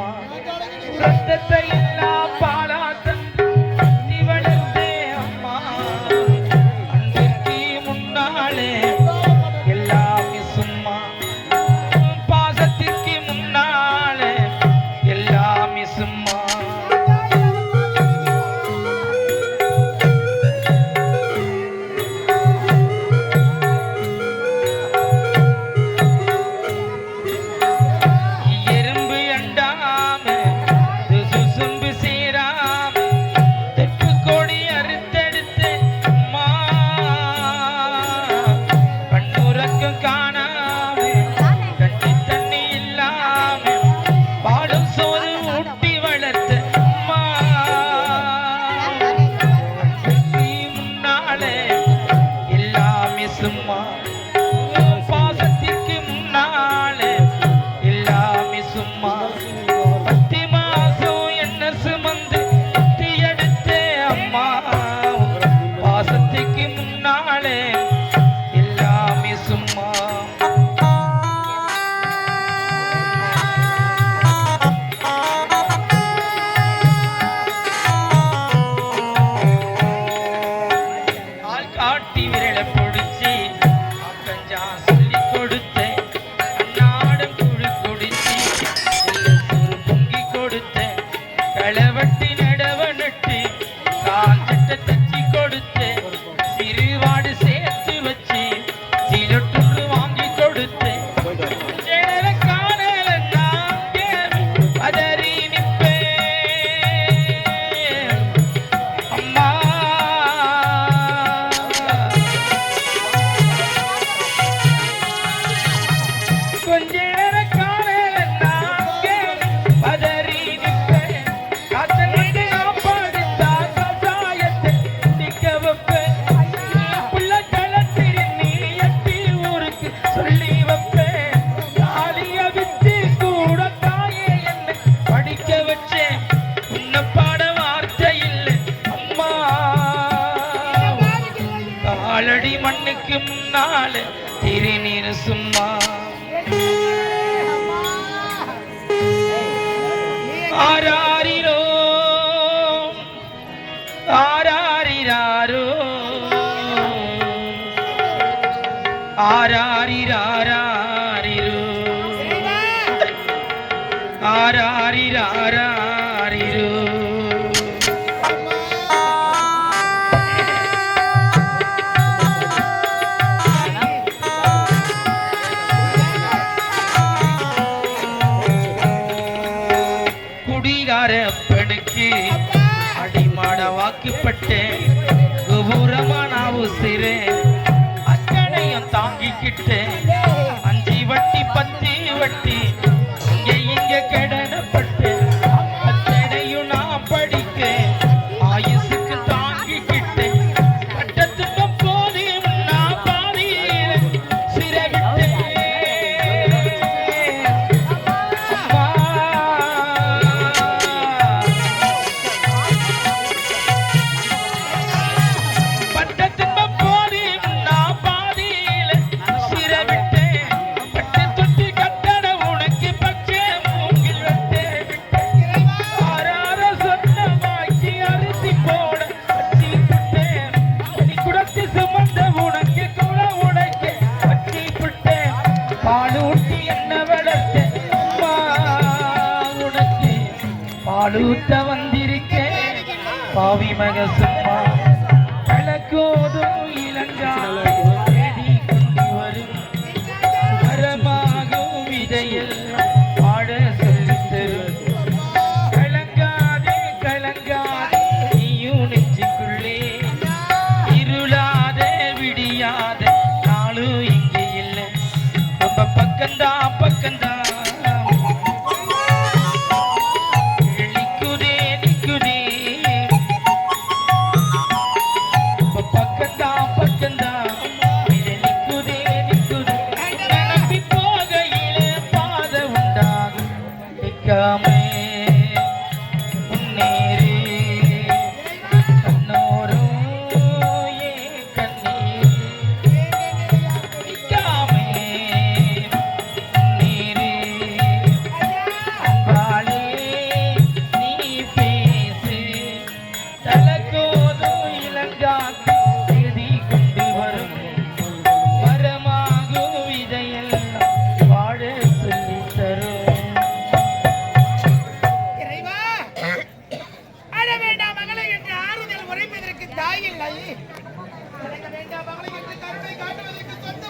சும்மா ரத்தத்தை எல்லாம் பாலா தந்து இவளத்தே அம்மா அன்றைக்கு முன்னாலே எல்லாமே சும்மா பாசத்திற்கு முன்னாலே எல்லாமே சும்மா சும்மா பாசத்திற்கு முன்னாலே எல்லாமே சும்மா 10 மாசம் என்ன சுமந்து எடுத்தே அம்மா பாசத்திற்கு முன்னாலே எல்லாமே சும்மா ஆள் காட்டி விரல பொடிச்சு சொல்லி கொடுத்தேன் அன்னாடம் குழு குடிச்சு பொங்கி கொடுத்தேன் களவட்டி நடவ நட்டு காஞ்சிட்ட தச்சி கொடுத்தேன் சிறுவாடு சேர்த்து வச்சு சிலட்டுள்ளு வாங்கி கொடுத்தேன் அதறி நிப்பேன் அம்மா கொஞ்ச நேர காலையில நாங்க பதறி நிற்பேன் காத்தலிட்டு ஆப்பாடுத்தா கசாயத்தை குடிக்க வைப்பேன் புள்ள களத்திரி நீ எட்டி ஊருக்கு சொல்லி வைப்பேன் தாலிய வித்து கூட தாயே என்னை படிக்க வச்சேன் உன்னை பாட வார்த்தை இல்லை அம்மா காலடி மண்ணுக்கு முன்னால திருநீர் சும்மா ஆராரிரோ ஆராரிராரோ ஆராரிராரிரோ ஆராரிராரிரோ குடிகாரப்பனுக்கு அடிமாட வாக்குப்பட்டேன் குபூரமா நான் உசிறேன் அத்தனையும் தாங்கிக்கிட்டேன் 5 வட்டி 10 வட்டி இங்க கடனப்பட்டு அத்தனையும் நான் படிக்கேன் ஆயுசுக்கு தாங்கிக்கிட்டேன் கட்டத்துக்கு போதி நான் பாதியில சிறவிட்டேன் பாலூட்டி என்ன வளர்த்த உனக்கு பாலூட்ட வந்திருக்கேன் பாவி மக சும்மா கலக்கோதும் இளங்காலை தேடி கொண்டு வரும் மரமாகும் விதையில் பாட சொல்லி தரும் கலங்காதே கலங்காதே நீயும் நெஞ்சுக்குள்ளே இருளாதே விடியாதே நாளும் இங்கே இல்லை ரொம்ப பக்கந்தா பக்கந்தா நிக்குதே நிக்குதே பக்கந்தா பக்கந்தா நிக்குதே நிக்குதே நம்பி போகையிலே பாத உண்டாகும் நிக்காமே முன்னேறி கண்ணோரும் ஏ கண்ணீர் நிக்காமே முன்னேறி அம்பாளே தாய் இல்லை. வேண்டாம் மகளை என்று கருணை காட்டுவதற்கு சொன்ன